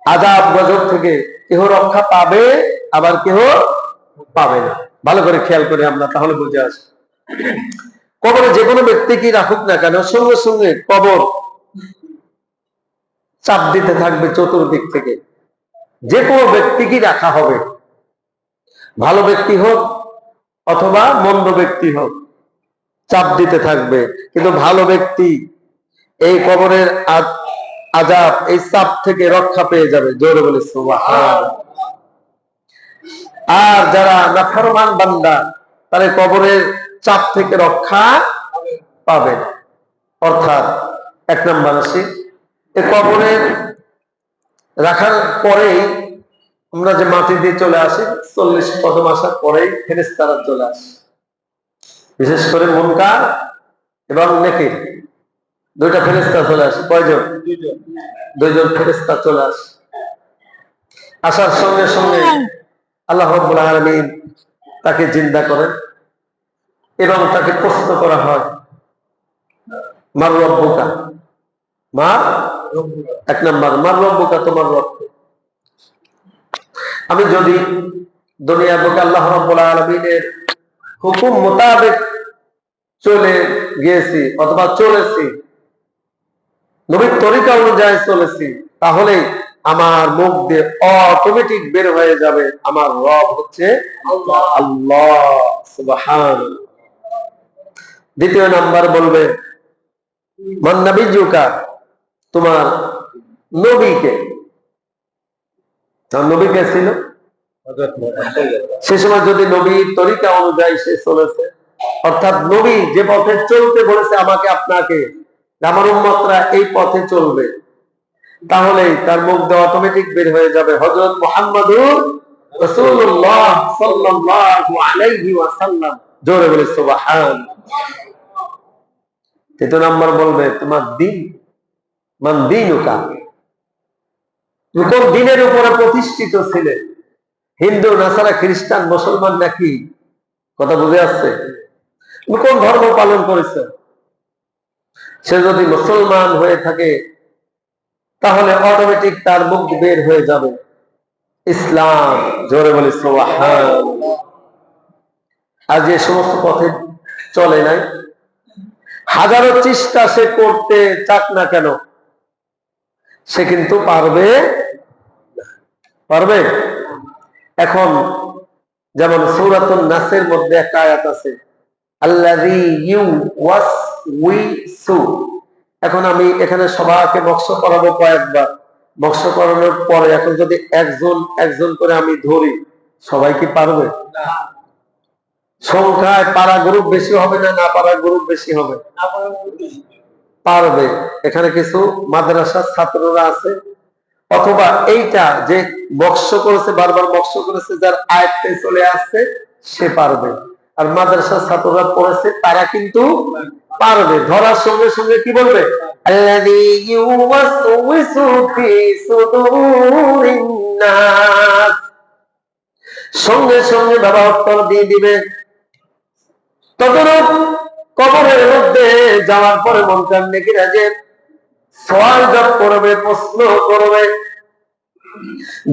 আযাব গজব থেকে কেহ রক্ষা পাবে, আবার কেহ পাবে না। ভালো করে খেয়াল করে আমরা তাহলে বুঝে আসি। কবরে যে কোনো ব্যক্তি কি রাখুক না কেন, সঙ্গে সঙ্গে কবর চাপ দিতে থাকবে চতুর্দিক থেকে। যে কোনো ব্যক্তি কি রাখা হবে, ভালো ব্যক্তি হোক অথবা মন্দ ব্যক্তি হোক, চাপ দিতে থাকবে। কিন্তু ভালো ব্যক্তি এই কবরের আযাব, এই চাপ থেকে রক্ষা পেয়ে যাবে। জোরে বলে সুবহানাল্লাহ। আর যারা নাফরমান বান্দা, তারা কবরের চাপ থেকে রক্ষা পাবে। অর্থাৎ এক নম্বর আসি, এই কবরে রাখার পরেই আমরা যে মাটি দিয়ে চলে আসি, 40 কদম আসার পরেই ফেরেশতারা চলে আসে। বিশেষ করে মুনকার এবং নেকির দুইটা ফেরেশতা চলে আসে। কয়জন? দুইজন ফেরেশতা চলে আসে। আসার সঙ্গে সঙ্গে আল্লাহ রাব্বুল আলামিন তাকে জিন্দা করেন এবং তাকে প্রশ্ন করা হয়, মার রব্বুকা, মার এক নম্বর মার রব্বুকা, তোমার রব কে? আমি যদি দুনিয়ার বুকে আল্লাহ রাব্বুল আলামিনের হুকুম মোতাবেক চলে গিয়েছি অথবা চলেছি, নবীর তরিকা অনুযায়ী চলেছি, তাহলে আমার মুখ দিয়ে অটোমেটিক বের হয়ে যাবে আমার রব হচ্ছে আল্লাহ সুবহানাল্লাহ। দ্বিতীয় নাম্বার বলবে, মান নবিয়্যুকা, তোমার নবীকে। তার নবী কে ছিল? সে সময় যদি নবীর তরিকা অনুযায়ী সে চলেছে, অর্থাৎ নবী যে পথে চলতে বলেছে আমাকে আপনাকে, আমার উম্মতরা এই পথে চলবে, তাহলে তার মুখ দিয়ে অটোমেটিক বের হয়ে যাবে হযরত মুহাম্মদুর রাসূলুল্লাহ সাল্লাল্লাহু আলাইহি ওয়াসাল্লাম। জোরে বলে সুবহানাল্লাহ। তৃতীয় নাম্বার বলবে, তোমার দিন, মান দীনুকা, তুমি কোন দিনের উপরে প্রতিষ্ঠিত ছিলে? হিন্দু, নাসারা, খ্রিস্টান, মুসলমান নাকি? কথা বুঝে আসছে? তুমি কোন ধর্ম পালন করেছো? সে যদি মুসলমান হয়ে থাকে তাহলে অটোমেটিক তার মুখ বের হয়ে যাবে ইসলাম। জোরে বলি সুবহানাল্লাহ। আর যে সমস্ত পথে চলে নাই, হাজারো চেষ্টা সে করতে চাক না কেন, সে কিন্তু পারবে। এখন যেমন সূরাতুন নাসের মধ্যে একটা আয়াত আছে, আল্লাযী ইউওয়াসউইসু। এখন আমি এখানে সবাইকে বক্স করাবো কয়েকবার। বক্স করানোর পরে এখন যদি একজন একজন করে আমি ধরি, সবাই কি পারবে? সংখ্যায় পারা গ্রুপ বেশি হবে না পারা গ্রুপ বেশি হবে? পারবে। এখানে কিছু মাদ্রাসার ছাত্ররা আছে, অথবা এইটা যে বক্স করেছে, বারবার বক্স করেছে, যার আয়ত্তে চলে আসছে সে পারবে। আর মাদ্রাসার ছাত্ররা পড়েছে, তারা কিন্তু পারবে। ধরার সঙ্গে সঙ্গে কি বলবে? আল্লাযী ইউওয়াসউইসু ফি সুদুরিন নাস, সঙ্গে সঙ্গে বাবা উত্তর দিয়ে দিবে। ততরূপ কবরের মধ্যে যাওয়ার পরে মুনকার নেকিরা যে সওয়াল জব করবে, প্রশ্ন করবে,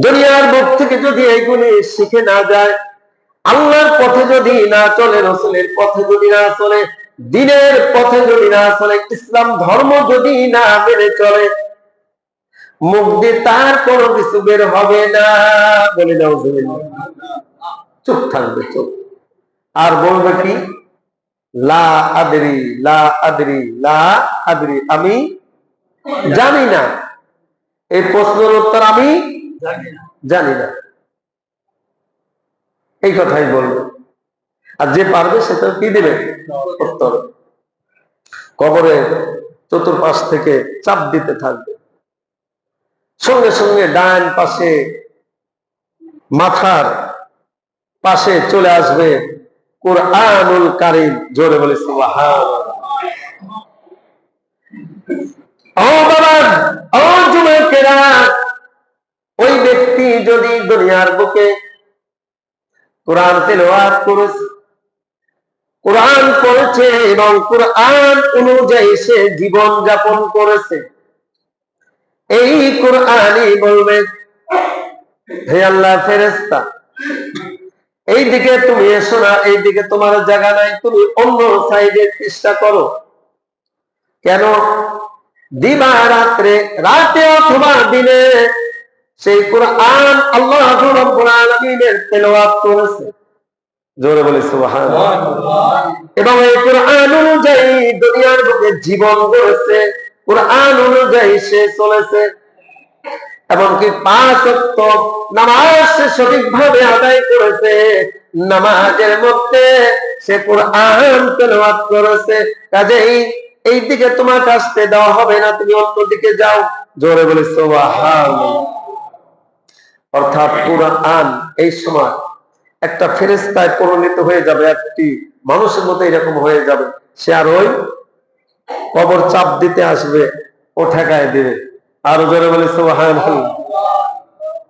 দুনিয়ার বুক থেকে যদি এইগুলি শিখে না যায়, আল্লাহর পথে যদি না চলে, রাসূলের পথে যদি না চলে, দ্বীনের পথে যদি না চলে, ইসলাম ধর্ম যদি না মেনে চলে, মুখ দিয়ে তার কোনো কিছু বের হবে না। বলে দাও, চুপ থাকবে, চুপ। আর বলবে কি? লা আদরি, লা আদরি, লা আদরি, আমি জানি না। এই প্রশ্নের উত্তর আমি জানি না, এই কথাই বলবে। আর যে পারবে সে তো কি দিবে? উত্তর। কবরে চতুর্পাশ থেকে চাপ দিতে থাকবে, সঙ্গে সঙ্গে ডান পাশে মাথার পাশে চলে আসবে কুরআনুল কারীম। জোরে বলে সুবহানাল্লাহ। ও বাবা, ও যুবকেরা, ওই ব্যক্তি যদি দুনিয়ার বুকে কোরআন তেলাওয়াত করেছে, কোরআন পড়েছে এবং কোরআন অনুযায়ী সে জীবন যাপন করেছে, এই কোরআনই বলবে, হে আল্লাহ ফেরেশতা, এইদিকে তুমি এসো না, এইদিকে তোমার জায়গা নাই, তুমি অন্য সাইডে চেষ্টা করো। কেন? দিবা রাত্রে, রাতে অথবা দিনে সেই কোরআন আল্লাহ রাব্বুল আলামিনের তেলাওয়াত করেছে। জোরে বলে সুবহানাল্লাহ। এবং এই কোরআন অনুযায়ী দুনিয়ার বুকে জীবন গড়েছে, কোরআন অনুযায়ী সে চলেছে, এমনকি 5 ওয়াক্ত নামাজ সে সঠিকভাবে আদায় করেছে, নামাজের মধ্যে সে কোরআন তেলাওয়াত করেছে। কাজেই এই দিকে তোমাকে আসতে দেওয়া হবে না, তুমি অন্যদিকে যাও। জোরে বলে সুবহানাল্লাহ। অর্থাৎ কোরআন এই সময় একটা ফেরেশতায় পরিণত হয়ে যাবে, একটি মানুষের মতো এরকম হয়ে যাবে। সে আর ওই কবর চাপ দিতে আসবে, ও ঠেকায় দিবে। আর জোরে বলে সুবহানাল্লাহ,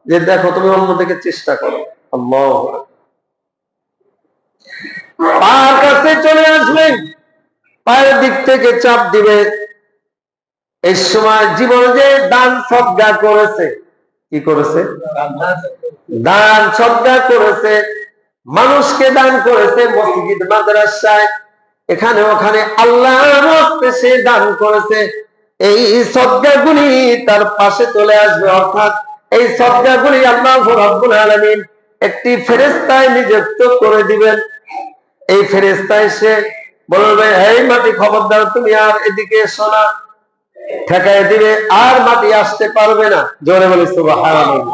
যে দেখো তুমি অন্যদিকে চেষ্টা করো। আল্লাহু আকবার। পায়ের কাছে চলে আসবে, পায়ের দিক থেকে চাপ দিবে। এই সময় জীবনে যে দান সদকা করেছে, কি করেছে? দান সদকা করেছে, মানুষকে দান করেছে, মসজিদ মাদ্রাসায় এখানে ওখানে আল্লাহর রাস্তায় সে দান করেছে। এই সদকাগুলি তার পাশে চলে আসবে, অর্থাৎ এই সদকাগুলি আল্লাহ রাব্বুল আলামিন একটি ফেরেশতায় নিযুক্ত করে দিবেন। এই ফেরেশতা এসে বলবে, এই মাটি খবরদার, তুমি আর এদিকে এসো না, ঠেকায় দিবে, আর মাটি আসতে পারবে না। জোরে বলি সুবহানাল্লাহ।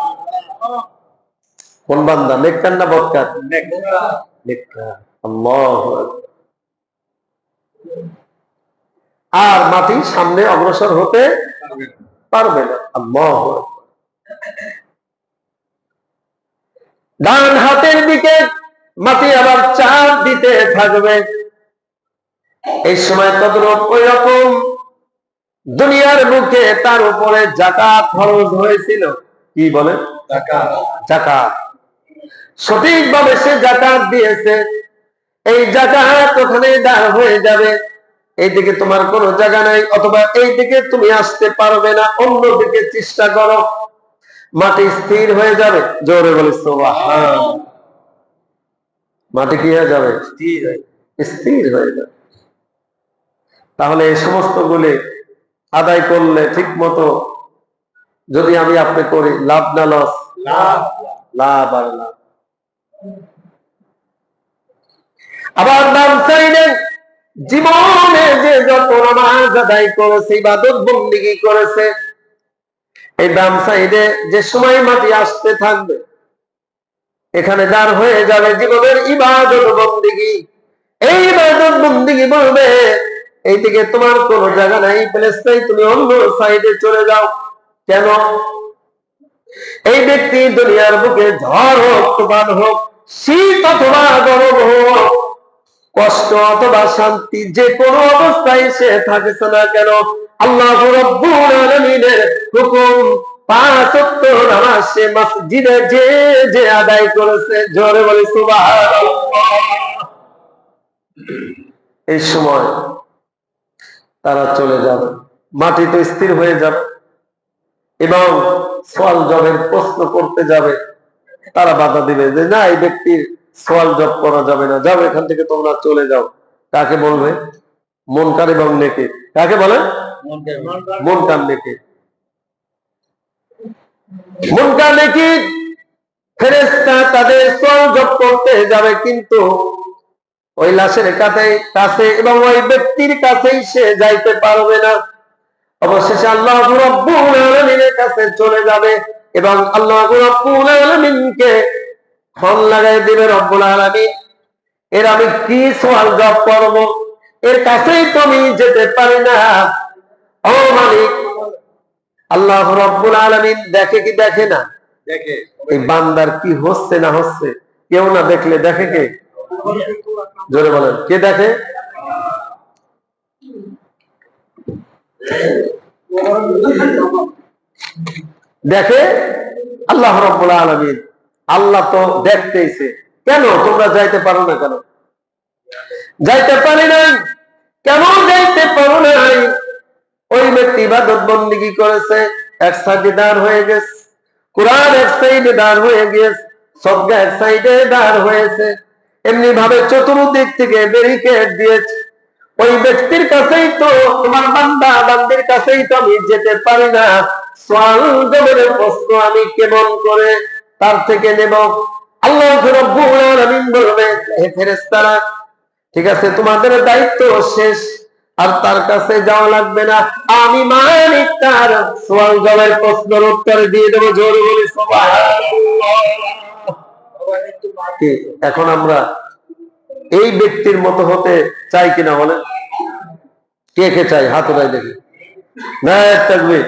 কোন বান্দা, নেককার না বদকার? নেককার। আল্লাহু আকবার। আর মাটি সামনে অগ্রসর হতে পারবে না। আল্লাহু আকবার। ডান হাতের দিকে মাটি আবার চাপ দিতে থাকবে। এই সময় তদ্রুপ ওই রকম দুনিয়ার মুখে তার উপরে যাকাত ফরজ হয়েছিল। কি বলে? যাকাত। সঠিকভাবে সে যাকাত দিয়েছে, এই যাকাত ওখানে দাঁড় হয়ে যাবে। এইদিকে তোমার কোনো জায়গা নাই, অথবা এইদিকে তুমি আসতে পারবে না, অন্যদিকে চেষ্টা করো। মাটি স্থির হয়ে যাবে। জোরে বলে সুবহানাল্লাহ। মাটি কি হয়ে যাবে? স্থির হয়ে যাবে। তাহলে এই সমস্ত গুলি আদায় করলে ঠিক মতো যদি আমি আপনি করি, লাভ না লস? লাভ আর লাভ। আবার বাম সাইডে জীবনে যে যত নামাজ আদায় করেছে, ইবাদত বন্দেগী করেছে, এই বাম সাইডে যে সময় মাটি আসতে থাকবে, এখানে দাঁড় হয়ে যাবে জীবনের ইবাদত বন্দেগী। এই ইবাদত বন্দেগী বলবে, এইদিকে তোমার কোনো জায়গা নাই, প্লেস নাই, তুমি অন্য সাইডে চলে যাও। কেন? এই ব্যক্তি দুনিয়ার বুকে ঝড় হোক, তুফান হোক, শীত অথবা গরম হোক, কষ্ট অথবা শান্তি, যে কোনো অবস্থায় সে থাকছে না কেন, আল্লাহ রাব্বুল আলামিনের হুকুম 5 ওয়াক্ত নামাজ সে মসজিদে যে যে আদায় করেছে। জোরে বলি সুবহানাল্লাহ। এই সময় তারা চলে যাবে, মাটি তো স্থির হয়ে যাবে, এবং সওয়াল জবের প্রশ্ন করতে যাবে, তারা বাধা দিবে যে না, এই ব্যক্তির সওয়াল জব করা যাবে না, যাও এখান থেকে, তোমরা চলে যাও। কাকে বলবে? মুনকার এবং নেকির। কাকে বলে? মুনকার নেকির। মুনকার নেকির ফেরেশতা তাদের সওয়াল জব করতে যাবে, কিন্তু ওই লাশের কাছে এবং ওই ব্যক্তির কাছেই সে যাইতে পারবে না। অবশেষে আল্লাহ রাব্বুল আলামিনের কাছে চলে যাবে, এবং আল্লাহ রাব্বুল আলামিনকে ফোন লাগাই দিবে, রব্বুল আলামিন, এর আমি কি সওয়াল জব করব? এর কাছেই তো আমি যেতে পারি না। ও মালিক, আল্লাহ রাব্বুল আলামিন দেখে কি দেখে না? দেখে। এই বান্দার কি হচ্ছে না হচ্ছে কেউ না দেখলে দেখে কে? জোরে বলেন, কে দেখে? দেখে আল্লাহ রাব্বুল আলামিন। আল্লাহ তো দেখতেইছে। কেন তোমরা যাইতে পারো না? কেন যাইতে পারি নাই? কেন যাইতে পারো নাই? ওই ব্যক্তি ইবাদত বন্দেগী করেছে, এক সাইডে দাঁড় হয়ে গেছে, কোরআন এক সাইডে দাঁড় হয়ে গেছে, সদকা এক সাইডে দাঁড় হয়েছে, এমনি ভাবে চতুর্দিক থেকে ব্যারিকেড দিয়েছে। ওই ব্যক্তির কাছেই তো, তোমার বান্দা বান্দির কাছেই তো আমি যেতে পারি না, সওয়াল জবাবের প্রশ্ন আমি কেমন করে তার থেকে নেব? আল্লাহ রাব্বুল আলামিন বলবে, হে ফেরেশতারা, ঠিক আছে, তোমাদের দায়িত্ব শেষ, আর তার কাছে যাওয়া লাগবে না, আমি মালিক তার সওয়াল জবাবের প্রশ্নের উত্তর দিয়ে দেবো। জোরে বলি সুবহানাল্লাহ। এখন আমরা এই ব্যক্তির মতো হতে চাই কিনা বলেন? কে কে চাই? হাত উঠাই দেখি। নারে তাকবীর,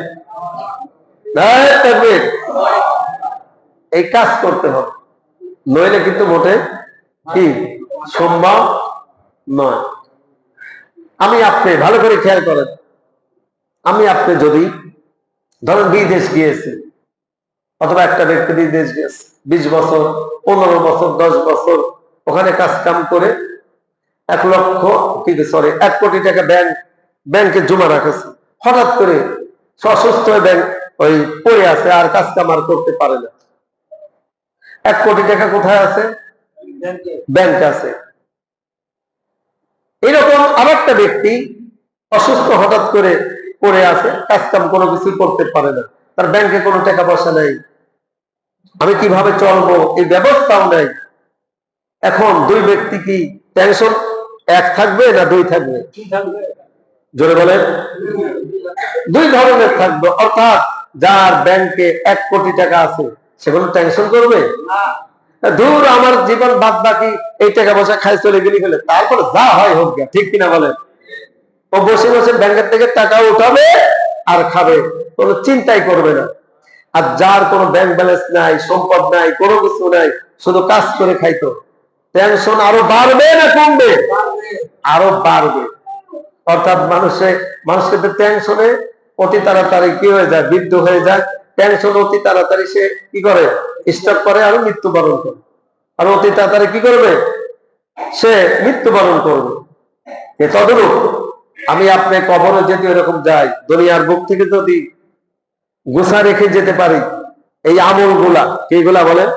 নারে তাকবীর। এই কাজ করতে হবে, নইলে কিন্তু মোটে কি সম্ভব নয়। আমি আপনি ভালো করে খেয়াল করেন, আমি আপনি যদি ধরেন বিদেশ গিয়েছি, অথবা একটা ব্যক্তি বিদেশ গিয়েছে 20 বছর, 15 বছর, 10 বছর ওখানে কাজ কাম করে 1 কোটি টাকা ব্যাংকে জমা রাখেছে। হঠাৎ করে অসুস্থ হয়ে ব্যাংক ওই পড়ে আছে, আর কাজ কাম আর করতে পারে না। 1 কোটি টাকা কোথায় আছে? ব্যাংকে আছে। এরকম আবার একটা ব্যক্তি অসুস্থ, হঠাৎ করে পড়ে আছে, কাজ কাম কোনো কিছু করতে পারে না, তার ব্যাংকে কোনো টাকা পয়সা নেই, আমি কিভাবে চলবো এই ব্যবস্থাও নেই। এখন দুই ব্যক্তি কি টেনশন এক থাকবে না দুই থাকবে? জোরে বলেন। দুই ধরনের থাকবে। অর্থাৎ যার ব্যাংকে 1 কোটি টাকা আছে সে কোনো টেনশন করবে না, দূর আমার জীবন বাদ বাকি এই টাকা পয়সা খাই চলে গেলি ফেলে, তারপরে যা হয় হোক গা, ঠিক কিনা বলেন? ও বসে বসে ব্যাংকের থেকে টাকা উঠাবে আর খাবে, কোনো চিন্তাই করবে না। আর যার কোনো ব্যাংক ব্যালেন্স নাই, সম্পদ নাই, কোনো কিছু নাই, শুধু কাজ করে খাইতো, টেনশন আরো বাড়বে না কমবে? আরো বাড়বে। অর্থাৎ মানুষকে টেনশনে অতি তাড়াতাড়ি কি হয়ে যায়? বৃদ্ধ হয়ে যায়। টেনশন অতি তাড়াতাড়ি সে কি করে? স্টপ করে আর মৃত্যুবরণ করে। আর অতি তাড়াতাড়ি কি করবে? সে মৃত্যুবরণ করবে। তদরূপ আমি আপনি কবরে যদি এরকম যাই, দুনিয়ার বুক থেকে যদি গোছা রেখে যেতে পারি, এই আমলগুলা, এইগুলা বলেন,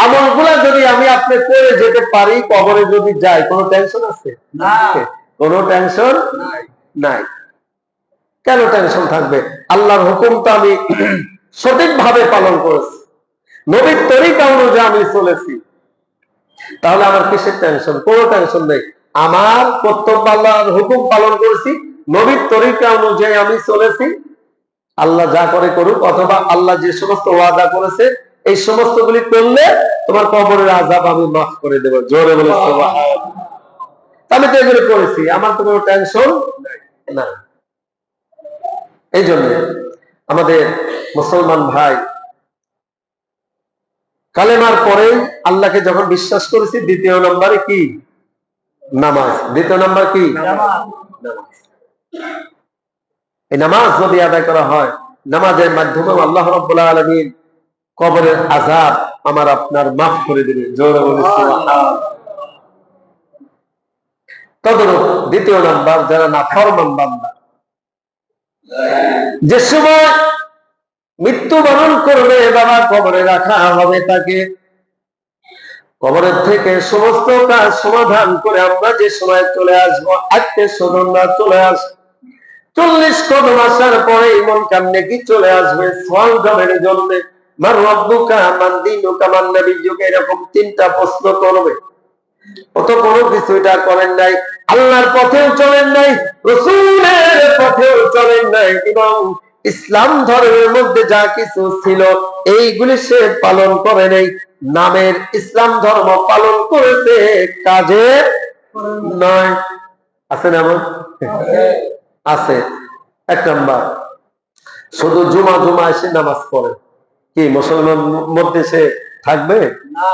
আমলগুলা যদি আমি আপনি করে যেতে পারি, কবরে যদি যাই, কোনো টেনশন আছে? কোনো টেনশন নাই। কেন টেনশন থাকবে? আল্লাহর হুকুম তো আমি সঠিকভাবে পালন করেছি, নবীর তরিকা অনুযায়ী আমি চলেছি, তাহলে আমার কিসের টেনশন? কোনো টেনশন নেই। আমার কর্তব্য, আল্লাহর হুকুম পালন করেছি, নবীর তরিকা অনুযায়ী আমি চলেছি, আল্লাহ যা করে করুক, অথবা আল্লাহ যে সমস্ত ওয়াদা করেছে এই সমস্ত গুলি করলে তোমার কবরের আযাব আমি মাফ করে দেব। জোরে বলে সুবহানাল্লাহ। আমি তো এগুলো করেছি, আমার তো কোনো টেনশন না। এই জন্য আমাদের মুসলমান ভাই, কালেমার পরে আল্লাহকে যখন বিশ্বাস করেছি, দ্বিতীয় নম্বরে কি? নামাজ। দ্বিতীয় নম্বর কি? নামাজ। এই নামাজ যদি আদায় করা হয়, নামাজের মাধ্যমে আল্লাহ রাব্বুল আলামিন কবরের আযাব আমার আপনার মাফ করে দিবেন। জোরে বলি সুবহানাল্লাহ। তদরূপ দ্বিতীয় নাম্বার, যারা নাফরমান বান্দা, যে সময় মৃত্যুবরণ করবে, বাবা কবরে রাখা হবে তাকে, কবরের থেকে সমস্ত কাজ সমাধান করে আমরা যে সময় চলে আসবো, আজকে স্বজনরা চলে আসবে, 40 কদম আসার পরে ইমন কামনে কি চলে আসবে সওয়াল জবাবের জন্য। মান রব্বুকা, মান দীনুকা, মান নাবিয়্যুকা, এরকম 3টা প্রশ্ন করবে। অত কোনো কিছুটা করেন নাই, আল্লাহর পথেও চলেন নাই, রাসূলের পথেও চলেন নাই, এবং ইসলাম ধর্মের মধ্যে যা কিছু ছিল এইগুলি সে পালন করে নাই। নামের ইসলাম ধর্ম পালন করেছে, কাজে নয়। আছে না? আছে। 1 নাম্বার, শুধু জুমা জুমা এসে নামাজ পড়ে, কি মুসলমান মধ্যে সে থাকবে না?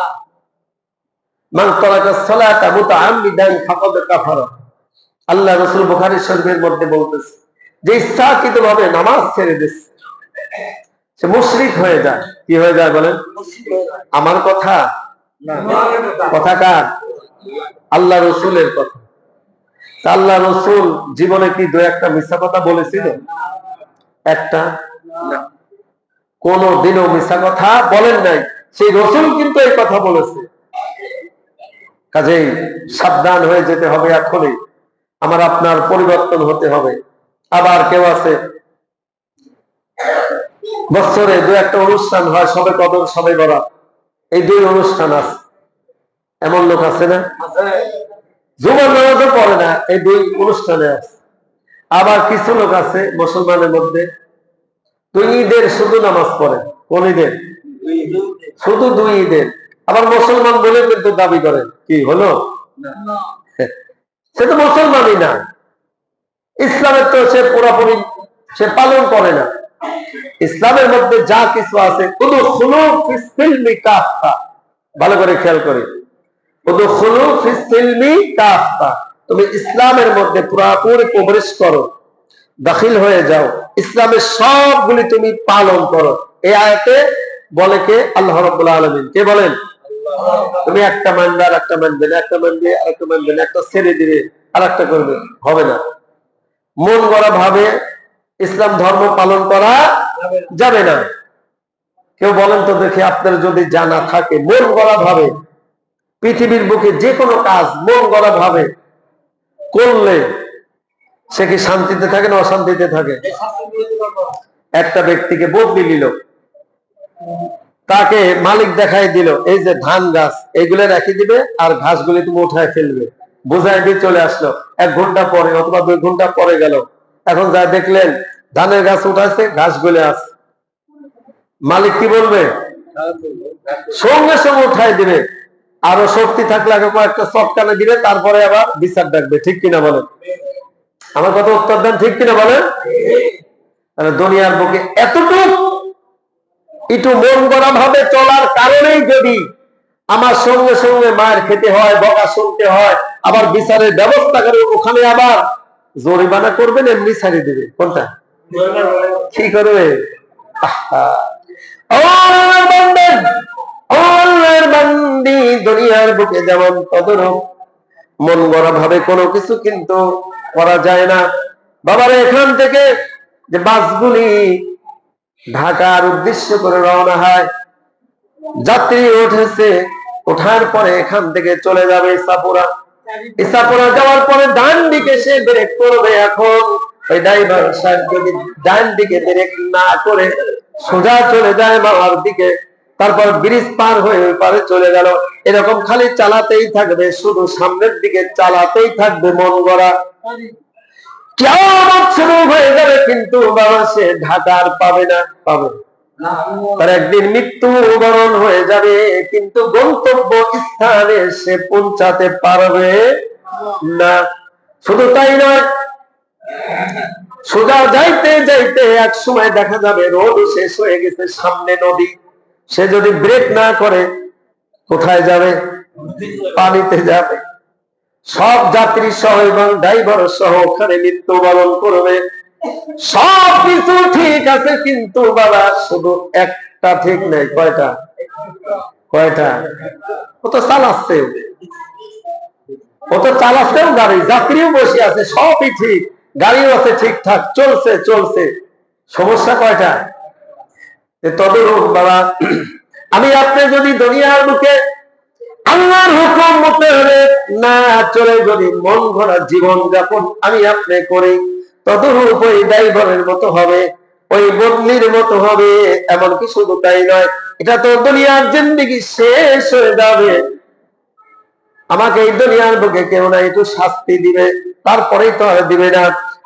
মান তারাকা সালাতা মুতাআম্মিদান ফাকাদ কাফারা। আল্লাহ রাসূল বুখারী শরীফের মধ্যে বলতেছে, যে ইচ্ছাকৃতভাবে নামাজ ছেড়ে দিচ্ছে সে মুশরিক হয়ে যায়। কি হয়ে যায় বলেন? আমার কথা না, কথা কার? আল্লাহ রাসূলের কথা। আল্লাহ রাসূল জীবনে কি 2-1টা মিথ্যা কথা বলেছিল? একটা। কোনদিনও মিথ্যা কথা বলেন নাই, সেই রাসূল কিন্তু এই কথা বলেছে। কাজেই সাবধান হয়ে যেতে হবে, এখনই আমার আপনার পরিবর্তন হতে হবে। আবার কেউ আছে বছরে দু একটা অনুষ্ঠান হয়, সবে কদর সবে বরাত, এই দুই অনুষ্ঠান আছে, এমন লোক আছে না? জুমার নামাজও পড়ে না, এই দুই অনুষ্ঠানে আছে। আবার কিছু লোক আছে মুসলমানের মধ্যে দুই ঈদের শুধু নামাজ পড়ে। কোন ঈদের? শুধু দুই ঈদের। আবার মুসলমান বলে কিন্তু দাবি করে। কি হলো? সে তো মুসলমানই না, ইসলামের তো সে পুরোপুরি সে পালন করে না। ইসলামের মধ্যে যা কিছু আছে, ভালো করে খেয়াল করে, তুমি ইসলামের মধ্যে পুরোপুরি প্রবেশ করো, দাখিল হয়ে যাও, ইসলামের সবগুলি তুমি পালন করো। এই আয়াতে বলে কে? আল্লাহ রাব্বুল আলামিন। কে বলেন? তুমি একটা মানবে আর একটা মানবে না, একটা মানবে আর একটা মানবে না, একটা ছেড়ে দিবে আর একটা করবে, হবে না। মন গড়া ভাবে ইসলাম ধর্ম পালন করা যাবে না। কেউ বলেন তো দেখি, আপনার যদি জানা থাকে মন গড়া ভাবে পৃথিবীর বুকে যে কোনো কাজ মন গড়া ভাবে করলে সে কি শান্তিতে থাকে না অশান্তিতে থাকে? একটা ব্যক্তিকে বদলি নিল, তাকে মালিক দেখাই দিল এই যে ধান গাছ এইগুলো রেখে দিবে আর ঘাসগুলি তুমি উঠায় ফেলবে, বোঝাই দিয়ে চলে আসলো। 1 ঘন্টা পরে অথবা 2 ঘন্টা পরে গেল, এখন যা দেখলেন ধানের গাছ উঠাচ্ছে, ঘাসগুলো আছে, মালিক কি বলবে? সঙ্গে সঙ্গে উঠাই দিবে, আরো শক্তি থাকলে আগে কয়েকটা চটকানে দিবে, তারপরে আবার বিচার ডাকবে। ঠিক কিনা বলেন? আমার কথা উত্তর দেন, ঠিক কিনা বলেন? দুনিয়ার বুকে এতটুকু একটু মন গড়া ভাবে চলার কারণেই যদি আমার সঙ্গে সঙ্গে মায়ের খেতে হয়, বকা শুনতে হয়, আবার বিচারের ব্যবস্থা করে ওখানে আবার জরিমানা করবেন, এমনি ছাড়িয়ে দেবে। কোনটা কি করবে? দুনিয়ার বুকে যেমন তদরূপ মন গড়া ভাবে কোনো কিছু কিন্তু করা যায় না। বাবার এখান থেকে যে বাসগুলি ঢাকার উদ্দেশ্য করে রওনা হয়, যাত্রী উঠেছে, ওঠার পরে এখান থেকে চলে যাবে ইসাপুরা। ইসাপুরা যাওয়ার পরে ডান দিকে সে ব্রেক করবে। এখন ওই ড্রাইভার সাহেব যদি ডান দিকে ব্রেক না করে সোজা চলে যায় মামার দিকে, তারপর ব্রিজ পার হয়ে ওই পারে চলে গেল, এরকম খালি চালাতেই থাকবে, শুধু সামনের দিকে চালাতেই থাকবে মন গড়া। কিয়ামত শুরু হয়ে যাবে, কিন্তু বাবা সে ঢাকার পাবে না, পাবে তার একদিন মৃত্যু বরণ হয়ে যাবে, কিন্তু গন্তব্য স্থানে সে পৌঁছাতে পারবে না। শুধু তাই নয়, সোজা যাইতে যাইতে এক সময় দেখা যাবে রোড শেষ হয়ে গেছে, সামনে নদী। সে যদি ব্রেক না করে কোথায় যাবে? পানিতে যাবে। সব যাত্রী সহ এবং ড্রাইভার সহ ওখানে মৃত্যুবরণ করবে। সব কিছু ঠিক আছে, কিন্তু বাবা শুধু একটা ঠিক নেই। কয়টা? কয়টা? ও তো চালাচ্ছে, ও তো চালাচ্ছেও গাড়ি, যাত্রীও বসে আছে, সবই ঠিক, গাড়িও আছে ঠিকঠাক, চলছে চলছে। সমস্যা কয়টা? তদরূপ বাবা আমি আপনি যদি দুনিয়ার বুকে আল্লাহর হুকুম মতে না চলে যদি মন ভরা জীবন যাপন আমি আপনি করি, তদরূপ ওই ড্রাইভারের মতো হবে, ওই বদলির মতো হবে। এমনকি শুধু তাই নয়, এটা তো দুনিয়ার জিন্দেগি শেষ হয়ে যাবে, আমাকে এই দুনিয়ার বুকে কেউ না একটু শাস্তি দিবে, তারপরেই তো আর দিবে না।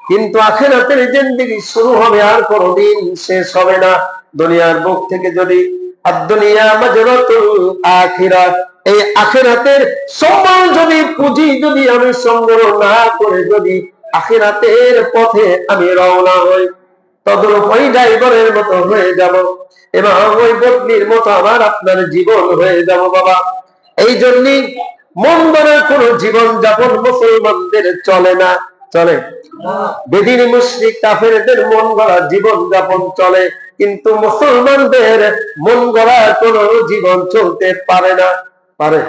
কিন্তু আখিরাতের জিন্দেগি শুরু হবে, আর কোনদিন শেষ হবে না। দুনিয়ার বুক থেকে যদি আদ-দুনিয়া মাজরাতুল আখিরাত, এই আখিরাতের সম্মান যদি পুঁজি যদি আমি সংগ্রহ না করে যদি আখিরাতের পথে আমি রওনা হই, তদরূপ ওই ড্রাইভারের মতো হয়ে যাব এবং ওই বদলির মতো আমার আপনার জীবন হয়ে যাব বাবা। এই জন্যই মন গড়া কোন জীবন যাপন মুসলমানদের চলে না। চলে? বেদিনী মুশরিক কাফেরদের মন গড়া জীবন যাপন চলে, কিন্তু মুসলমানদের মন গড়া কোন জীবন চলতে পারে না। পারে?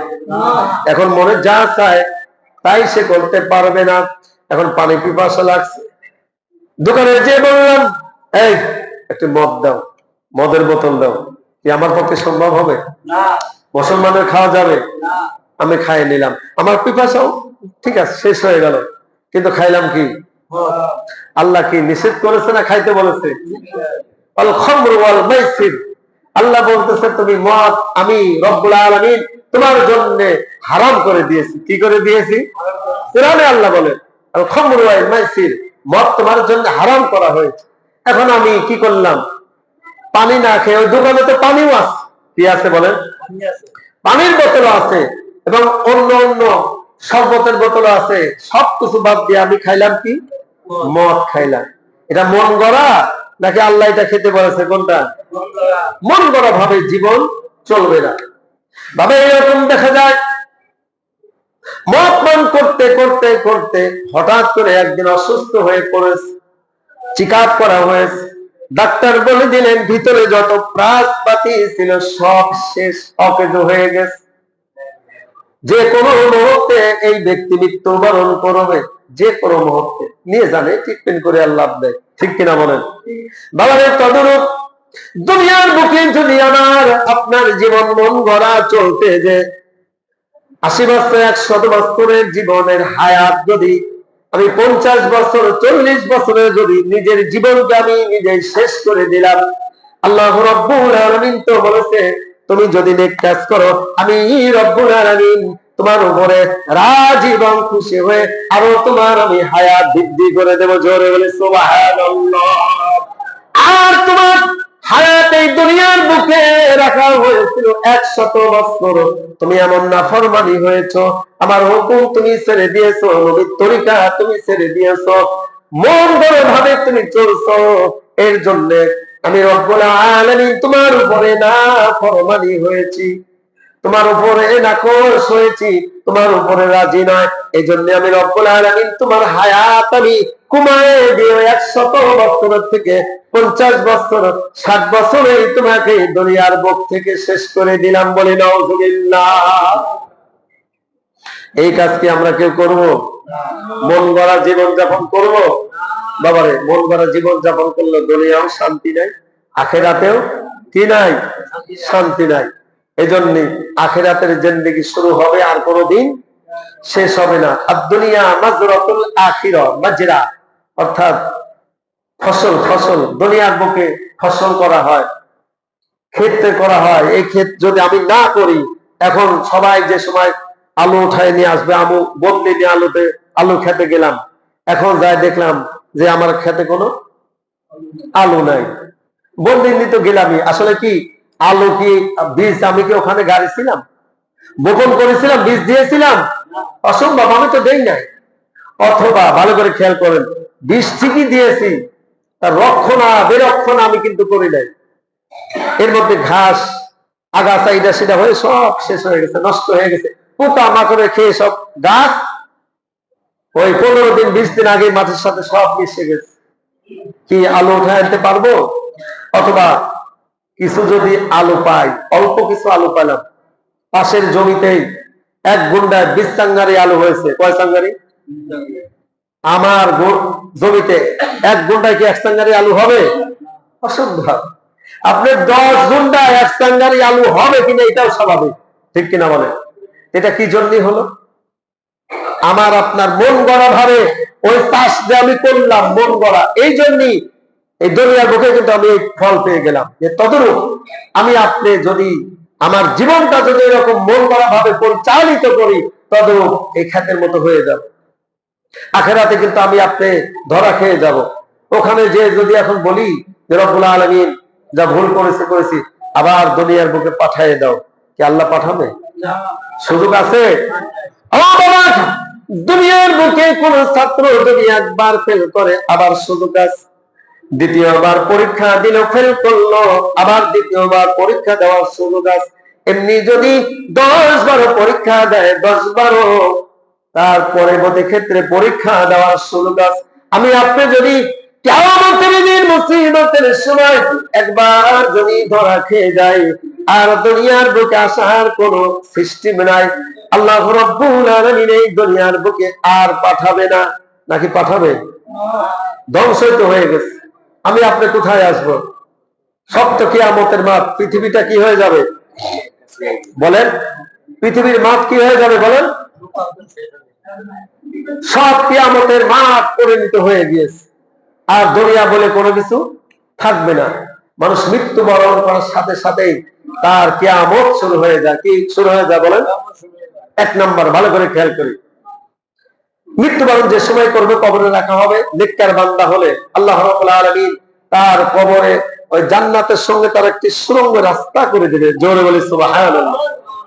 এখন মনে যা চায় তাই সে করতে পারবে না। এখন পানি পিপাসা লাগছে, দোকানে যে বললাম এই একটি মদ দাও, মদের বোতল দাও, কি আমার পক্ষে সম্ভব হবে? মুসলমানের খাওয়া যাবে? আমি খাই নিলাম, আমার পিপাসাও ঠিক আছে শেষ হয়ে গেল, কিন্তু খাইলাম কি? আল্লাহ কি নিষেধ করেছে না খাইতে বলেছে? আল খামরু ওয়াল মাইসির, আল্লাহ বলতেছে তুমি মদ আমি রব্বুল আলামিন তোমার জন্য হারাম করে দিয়েছি। কি করে দিয়েছি? কোরআনে আল্লাহ বলেন আল খামরু ওয়াল মাইসির, মদ তোমার জন্য হারাম করা হয়েছে। এখন আমি কি করলাম? পানি না খেয়ে, ওই দোকানে তো পানিও আছে, কি আছে বলেন? পানির বোতল আছে এবং অন্য অন্য শরবতের বোতল আছে, সবকিছু বাদ দিয়ে আমি খাইলাম কি? মদ খাইলাম। এটা মন গড়া নাকি আল্লাহ এটা খেতে বলেছে? কোনটা? মন গড়া ভাবে জীবন চলবে না ভাবে। এরকম দেখা যায় মদ পান করতে করতে করতে হঠাৎ করে একদিন অসুস্থ হয়ে পড়েছে, চেক আপ করা হয়েছে, ডাক্তার বলে দিলেন ভিতরে যত প্রাণপাতি ছিল সব শেষ, অকেজো হয়ে গেছে, যে কোনো মুহূর্তে এই ব্যক্তি মৃত্যুবরণ করবে, যে কোনো মুহূর্তে। নিয়ে জানে ট্রিটমেন্ট করে আর লাভ দেয়, ঠিক কিনা বলেন? বাবারে তদরূপ দুনিয়ার বুকে যদি আমার আপনার জীবন মন গড়া চলতে যে 80 বছর 100 বছরের জীবনের হায়াত যদি আমি 50 বছর 40 বছরে যদি নিজের জীবনকে আমি নিজেই শেষ করে দিলাম, আল্লাহ রাব্বুল আলামিন তো বলেছে তুমি যদি নেক কাজ করো আমি রব্বুল আলামিন তোমার উপরে রাজি এবং খুশি হয়ে আরো তোমার আমি হায়াত বৃদ্ধি করে দেব। জোরে বলে সুবহানাল্লাহ। আর তোমার হায়াত এই দুনিয়ার বুকে রাখা হয়েছিল 100 বছর, তুমি এমন নাফরমানি হয়েছো, আমার হুকুম তুমি ছেড়ে দিয়েছো, নবীর তরিকা তুমি ছেড়ে দিয়েছো, মন গড়া ভাবে তুমি চলছো, এর জন্য আমি রব্বুল আলামিন তোমার উপরে নাফরমানি হয়েছি, তোমার উপরে নাখোশ হয়েছি, তোমার উপরে রাজি নয়। এই জন্য আমি রব্বুল আলামিন তোমার হায়াত আমি কমায়ে দিয়ে 100 বছর থেকে 50 বছর 60 বছরে তোমাকে দুনিয়ার বুক থেকে শেষ করে দিলাম। বলি নাউজুবিল্লাহ। এই কাজ কি আমরা কেউ করব? মন গড়া জীবন যাপন করব? বাবারে, মন গড়া জীবন যাপন করলে দুনিয়াও শান্তি নাই, আখিরাতেও কি নাই? শান্তি নাই। এই জন্য আখিরাতের জিন্দেগি শুরু হবে আর কোনোদিন শেষ হবে না। আর দুনিয়া মাজরাতুল আখিরা, মাজরা অর্থাৎ ফসল, ফসল দুনিয়ার বুকে ফসল করা হয়, ক্ষেত্রে করা হয়। এই ক্ষেত যদি আমি না করি, এখন সবাই যে সময় আলু উঠায় নিয়ে আসবে, আমু বদলে নিয়ে আলু খেতে গেলাম, এখন যাই দেখলাম যে আমার খেতে কোনো আলু নাই। বদলে নিতে গেলামই, আসলে কি আলু কি বীজ আমি কি ওখানে গাড়িছিলাম, বপন করেছিলাম, বীজ দিয়েছিলাম? অসম্ভব, আমি তো দেই নাই। অথবা ভালো করে খেয়াল করেন, বীজ ঠিকই দিয়েছি, তার রক্ষণা বেরক্ষণা আমি কিন্তু করি নাই। এর মধ্যে ঘাস আগাছা এটা সেটা হয়ে সব শেষ হয়ে গেছে, নষ্ট হয়ে গেছে, পোকা মাকড়ে খেয়ে সব গাছ ওই 15 দিন 20 দিন আগে মাটির সাথে সব মিশে গেছে। কি আলু উঠে আনতে পারবো? অথবা কিছু যদি আলু পাই, অল্প কিছু আলু পেলাম, পাশের জমিতেই এক গুন্ডায় 20 চাঙ্গারি আলু হয়েছে। কয় চাঙ্গারি? আমার জমিতে এক গুন্ডায় কি 1 চাঙ্গারি আলু হবে? অসম্ভব। আপনার 10 গুন্ডায় 1 চাঙ্গারি আলু হবে কিনা এটাও স্বাভাবিক, ঠিক কিনা বলে? এটা কি জন্যই হলো? আমার আপনার মন গড়া ভাবে ওই চাষ যে আমি করলাম মন গড়া, এই জন্যই এই দুনিয়ার বুকে কিন্তু আমি এই ফল পেয়ে গেলাম। যে তদরূপ আমি আপনি যদি আমার জীবনটা যদি এরকম মন গড়া ভাবে পরিচালিত করি, তদরূপ এই খ্যাতের মতো হয়ে যাবে। আখেরাতে কিন্তু আমি আপনি ধরা খেয়ে যাব। ওখানে যে যদি এখন বলি যে রব্বুল আলামিন যা ভুল করেছি আবার দুনিয়ার বুকে পাঠিয়ে দাও, কি আল্লাহ পাঠাবে? সুযোগ আছে? দুনিয়ার বুকে কোন ছাত্র যদি একবার ফেল করে আবার সুযোগ আছে, দ্বিতীয়বার পরীক্ষা দিল ফেল করলো, আবার দ্বিতীয়বার পরীক্ষা দেওয়ার সুযোগ আছে। এমনি যদি 10-12 পরীক্ষা দেয়, 10-12 তার পরবর্তী ক্ষেত্রে পরীক্ষা দেওয়ার সুযোগ আছে। আমি আপনি যদি কিয়ামতের দিন মুসিবতের সময় একবার যদি ধরা খেয়ে যাই, আর দুনিয়ার বুকে আসার কোন সিস্টেম নাই, আল্লাহ রাব্বুল আলামিন এই দুনিয়ার বুকে আর পাঠাবে না। নাকি পাঠাবে? ধ্বংস তো হয়ে গেছে, আমি আপনি কোথায় আসবো? সব তো কিয়ামতের মাঠ। পৃথিবীটা কি হয়ে যাবে বলেন? পৃথিবীর মাঠ কি হয়ে যাবে বলেন? সব কিয়ামতের মাঠ পরিণত হয়ে গিয়েছে, আর দুনিয়া বলে কোনো কিছু থাকবে না। মানুষ মৃত্যুবরণ করার সাথে সাথেই তার কিয়ামত শুরু হয়ে যায়। কি শুরু হয়ে যায় বলেন? এক নাম্বার, ভালো করে খেয়াল করি, মৃত্যুবরণ যে সময় করবে কবরে রাখা হবে। নেককার বান্দা হলে আল্লাহ রাব্বুল আলামিন তার কবরে ওই জান্নাতের সঙ্গে তার একটি সুড়ঙ্গ রাস্তা করে দেবে। জোরে বলি সুবহানাল্লাহ।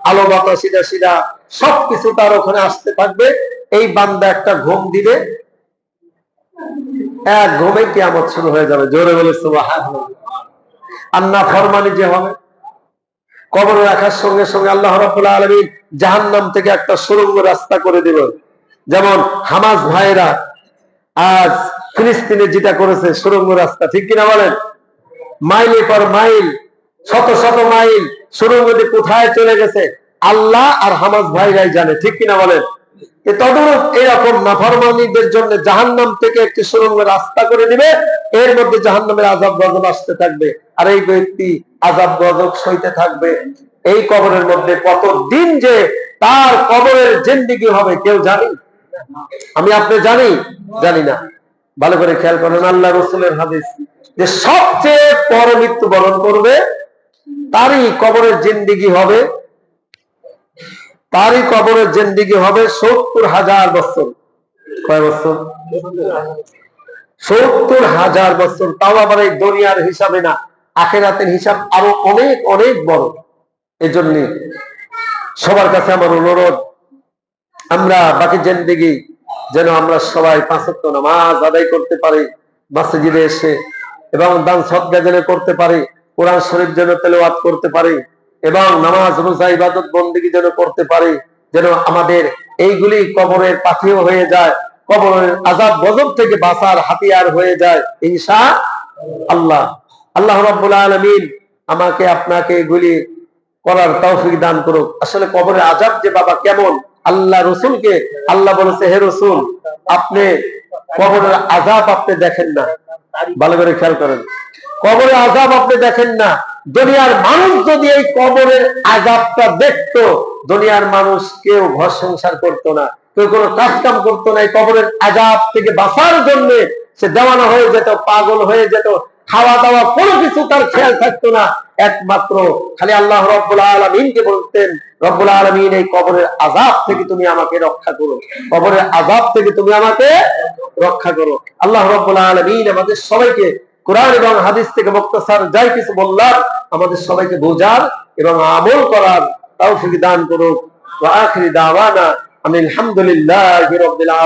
আলো বাতাস সিধা সিধা সবকিছু তার ওখানে আসতে থাকবে। এই বান্দা একটা ঘুম দিবে, এক ঘুমে কিয়ামত শুরু হয়ে যাবে। জোরে বলি সুবহানাল্লাহ। আর নাফরমানি যে হবে, কবরে রাখার সঙ্গে সঙ্গে আল্লাহ রাব্বুল আলামিন জাহান্নাম থেকে একটা সুড়ঙ্গ রাস্তা করে দিবে। যেমন হামাস ভাইরা আজ ফিলিস্তিনে যেটা করেছে, সুড়ঙ্গ রাস্তা, ঠিক কিনা বলেন? মাইলের পর মাইল, শত শত মাইল সুড়ঙ্গ দিয়ে কোথায় চলে গেছে আল্লাহ আর হামাস ভাইরাই জানে, ঠিক কিনা বলেন? তদরূপ এরকম নাফরমানীদের জন্য জাহান্নাম থেকে একটি সুড়ঙ্গ রাস্তা করে দিবে। এর মধ্যে জাহান্নামের আযাব গজব আসতে থাকবে, আর এই ব্যক্তি আযাব গজব সইতে থাকবে। এই কবরের মধ্যে কতদিন যে তার কবরের জিন্দেগি হবে কেউ জানি? আমি আপনি জানি? জানি না। ভালো করে খেয়াল করেন, আল্লাহ রাসূলের হাদিস যে সবচেয়ে পরে মৃত্যুবরণ করবে তারই কবরের জিন্দেগি হবে, তারই কবরের জিন্দেগি হবে ৭০,০০০ বছর। কয় বছর? ৭০,০০০ বছর। তাও আবার এই দুনিয়ার হিসাবে না, আখিরাতের হিসাব আরো অনেক অনেক বড়। এজন্য সবার কাছে আমার অনুরোধ, আমরা বাকি জিন্দেগি যেন আমরা সবাই ৫ ওয়াক্ত নামাজ আদায় করতে পারি মসজিদে এসে, এবং দান সদকা যেন করতে পারি, কোরআন শরীফ যেন তেলাওয়াত করতে পারি, এবং নামাজ রোজা ইবাদত বন্দেগী যেন করতে পারি, যেন আমাদের এইগুলি কবরের পাথেয় হয়ে যায়, কবরের আযাব গজব থেকে বাঁচার হাতিয়ার হয়ে যায় ইনশাআল্লাহ। আল্লাহ রাব্বুল আলামিন আমাকে আপনাকে এগুলি করার তৌফিক দান করুক। আসলে কবরের আযাব যে বাবা কেমন, আল্লাহ রসুলকে আল্লাহ বলেছে, হে রসুল আপনি কবরের আযাব আপনি দেখেন না। ভালো করে খেয়াল করেন, কবরের আযাব আপনি দেখেন না। দুনিয়ার মানুষ যদি এই কবরের আযাবটা দেখতো, দুনিয়ার মানুষ কেউ ঘর সংসার করতো না, কেউ কোনো কাজ কাম করতো না। এই কবরের আযাব থেকে বাঁচার জন্য সে দেওয়ানা হয়ে যেত, পাগল হয়ে যেত, খাওয়া দাওয়া কোনো কিছু তার খেয়াল থাকতো না। একমাত্র খালি আল্লাহ রাব্বুল আলামিনকে বলতেন, রব্বুল আলামিন এই কবরের আযাব থেকে তুমি আমাকে রক্ষা করো, কবরের আযাব থেকে তুমি আমাকে রক্ষা করো। আল্লাহ রাব্বুল আলামিন আমাদের সবাইকে কোরআন এবং হাদিস থেকে মুক্তাসার যাই কিছু বললাম আমাদের সবাইকে বোঝার এবং আমল করার তৌফিক দান করুক। ওয়া আখিরি দাওয়ানা আলহামদুলিল্লাহি রাব্বিল আলামিন।